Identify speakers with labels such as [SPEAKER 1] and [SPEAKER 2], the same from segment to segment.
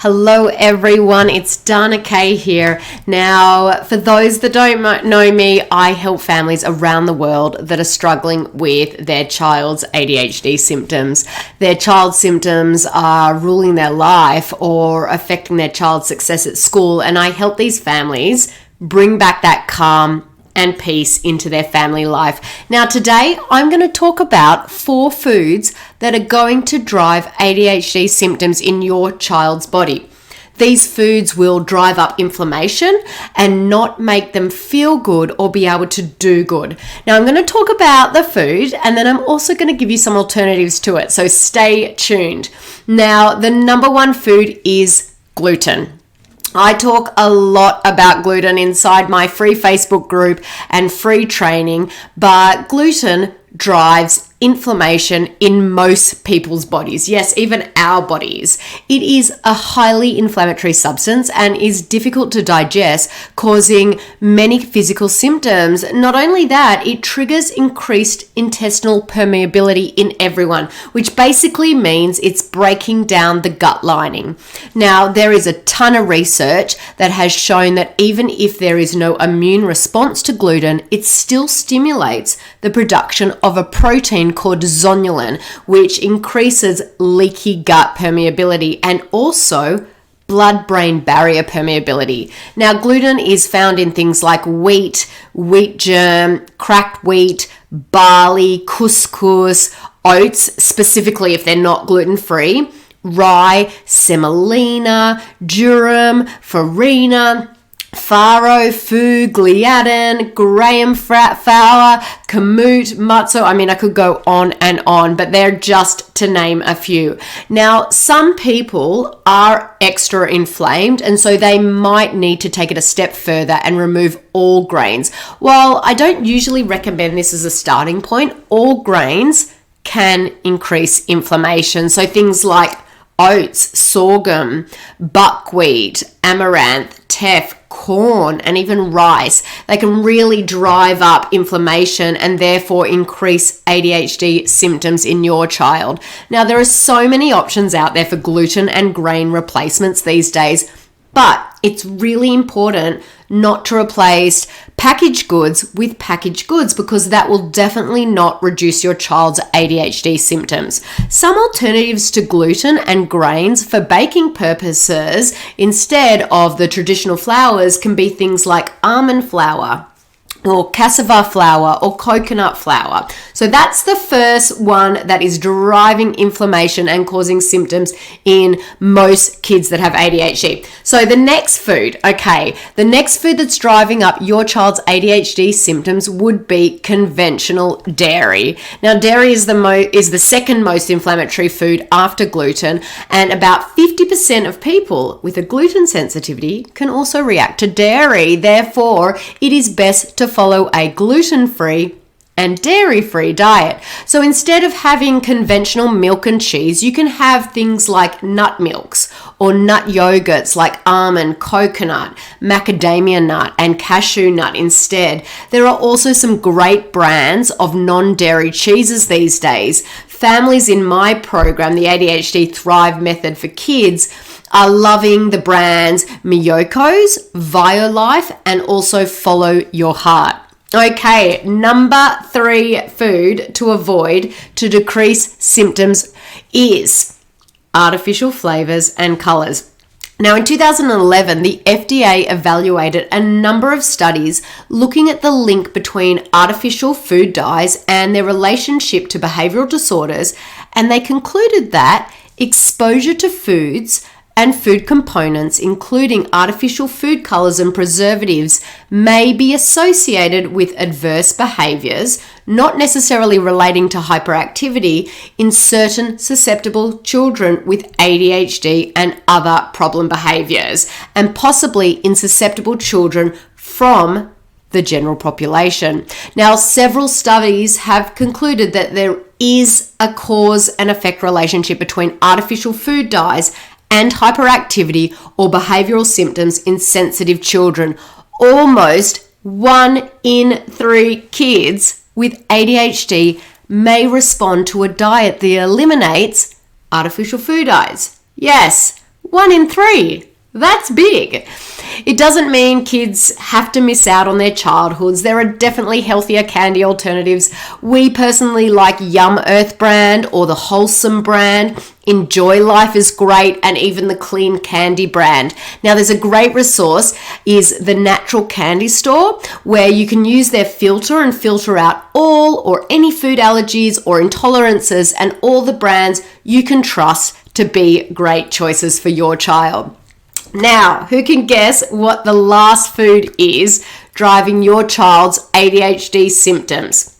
[SPEAKER 1] Hello everyone, it's Dana Kay here. Now, for those that don't know me, I help families around the world that are struggling with their child's ADHD symptoms. Their child's symptoms are ruling their life or affecting their child's success at school, and I help these families bring back that calm and peace into their family life. Now today I'm going to talk about 4 foods that are going to drive ADHD symptoms in your child's body. These foods will drive up inflammation and not make them feel good or be able to do good. Now I'm going to talk about the food and then I'm also going to give you some alternatives to it, so stay tuned. Now the number 1 food is gluten. I talk a lot about gluten inside my free Facebook group and free training, but gluten drives inflammation in most people's bodies. Yes, even our bodies. It is a highly inflammatory substance and is difficult to digest, causing many physical symptoms. Not only that, it triggers increased intestinal permeability in everyone, which basically means it's breaking down the gut lining. Now, there is a ton of research that has shown that even if there is no immune response to gluten, it still stimulates the production of a protein called zonulin, which increases leaky gut permeability and also blood-brain barrier permeability. Now, gluten is found in things like wheat, wheat germ, cracked wheat, barley, couscous, oats, specifically if they're not gluten-free, rye, semolina, durum, farina, farro, fu, gliadin, graham flour, kamut, matzo. I mean, I could go on and on, but they're just to name a few. Now, some people are extra inflamed, and so they might need to take it a step further and remove all grains. While I don't usually recommend this as a starting point, all grains can increase inflammation. So things like oats, sorghum, buckwheat, amaranth, teff, corn, and even rice, they can really drive up inflammation and therefore increase ADHD symptoms in your child. Now, there are so many options out there for gluten and grain replacements these days, but it's really important not to replace packaged goods with packaged goods because that will definitely not reduce your child's ADHD symptoms. Some alternatives to gluten and grains for baking purposes instead of the traditional flours can be things like almond flour, or cassava flour, or coconut flour. So that's the first one that is driving inflammation and causing symptoms in most kids that have ADHD. So the next food that's driving up your child's ADHD symptoms would be conventional dairy. Now, dairy is the second most inflammatory food after gluten, and about 50% of people with a gluten sensitivity can also react to dairy. Therefore, it is best to follow a gluten-free and dairy-free diet. So instead of having conventional milk and cheese, you can have things like nut milks or nut yogurts like almond, coconut, macadamia nut, and cashew nut instead. There are also some great brands of non-dairy cheeses these days. Families in my program, the ADHD Thrive Method for Kids, are loving the brands Miyoko's, Violife, and also Follow Your Heart. Okay, number 3 food to avoid to decrease symptoms is artificial flavors and colors. Now, in 2011, the FDA evaluated a number of studies looking at the link between artificial food dyes and their relationship to behavioral disorders, and they concluded that exposure to foods and food components, including artificial food colors and preservatives, may be associated with adverse behaviors, not necessarily relating to hyperactivity, in certain susceptible children with ADHD and other problem behaviors, and possibly in susceptible children from the general population. Now, several studies have concluded that there is a cause and effect relationship between artificial food dyes and hyperactivity or behavioral symptoms in sensitive children. Almost 1 in 3 kids with ADHD may respond to a diet that eliminates artificial food dyes. Yes, 1 in 3. That's big. It doesn't mean kids have to miss out on their childhoods. There are definitely healthier candy alternatives. We personally like Yum Earth brand or the Wholesome brand. Enjoy Life is great, and even the Clean Candy brand. Now, there's a great resource is the Natural Candy Store, where you can use their filter and filter out all or any food allergies or intolerances, and all the brands you can trust to be great choices for your child. Now, who can guess what the last food is driving your child's ADHD symptoms?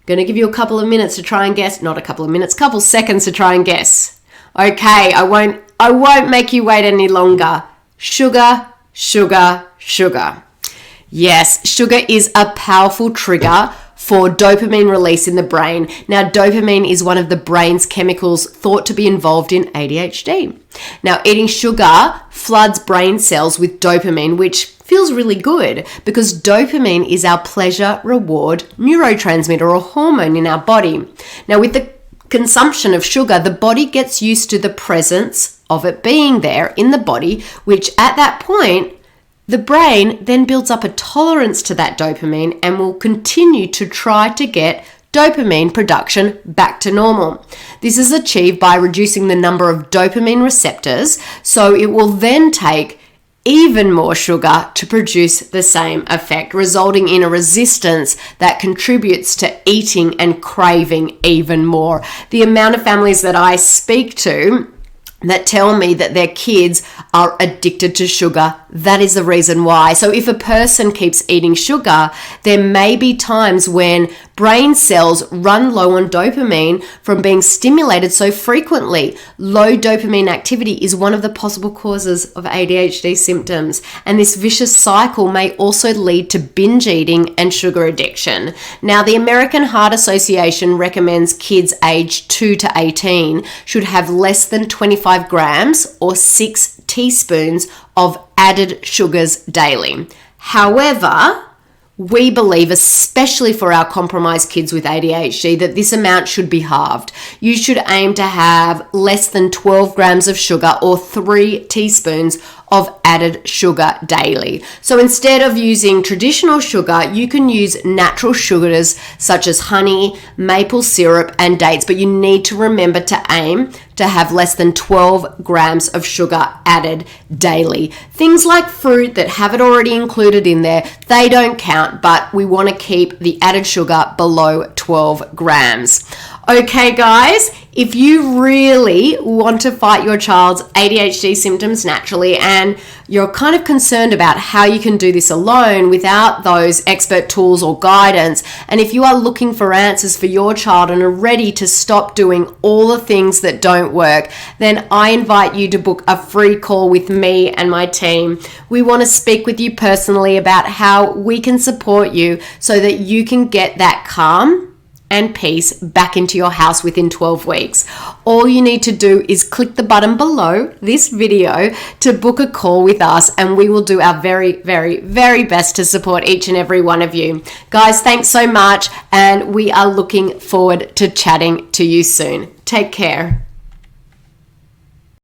[SPEAKER 1] Going to give you a couple of minutes to try and guess. Not a couple of minutes, couple seconds to try and guess. Okay, I won't make you wait any longer. Sugar, sugar, sugar. Yes, sugar is a powerful trigger for dopamine release in the brain. Now, dopamine is one of the brain's chemicals thought to be involved in ADHD. Now, eating sugar floods brain cells with dopamine, which feels really good because dopamine is our pleasure reward neurotransmitter or hormone in our body. Now, with the consumption of sugar, the body gets used to the presence of it being there in the body, which at that point, the brain then builds up a tolerance to that dopamine and will continue to try to get dopamine production back to normal. This is achieved by reducing the number of dopamine receptors, so it will then take even more sugar to produce the same effect, resulting in a resistance that contributes to eating and craving even more. The amount of families that I speak to that tell me that their kids are addicted to sugar, that is the reason why. So if a person keeps eating sugar, there may be times when brain cells run low on dopamine from being stimulated so frequently. Low dopamine activity is one of the possible causes of ADHD symptoms, and this vicious cycle may also lead to binge eating and sugar addiction. Now, the American Heart Association recommends kids aged 2 to 18 should have less than 25 grams or 6 teaspoons of added sugars daily. However, we believe, especially for our compromised kids with ADHD, that this amount should be halved. You should aim to have less than 12 grams of sugar or 3 teaspoons of added sugar daily. So instead of using traditional sugar, you can use natural sugars such as honey, maple syrup, and dates, but you need to remember to aim to have less than 12 grams of sugar added daily. Things like fruit that have it already included in there, they don't count, but we want to keep the added sugar below 12 grams. Okay, guys, if you really want to fight your child's ADHD symptoms naturally and you're kind of concerned about how you can do this alone without those expert tools or guidance, and if you are looking for answers for your child and are ready to stop doing all the things that don't work, then I invite you to book a free call with me and my team. We want to speak with you personally about how we can support you so that you can get that calm and peace back into your house within 12 weeks. All you need to do is click the button below this video to book a call with us, and we will do our very, very, very best to support each and every one of you. Guys, thanks so much, and we are looking forward to chatting to you soon. Take care.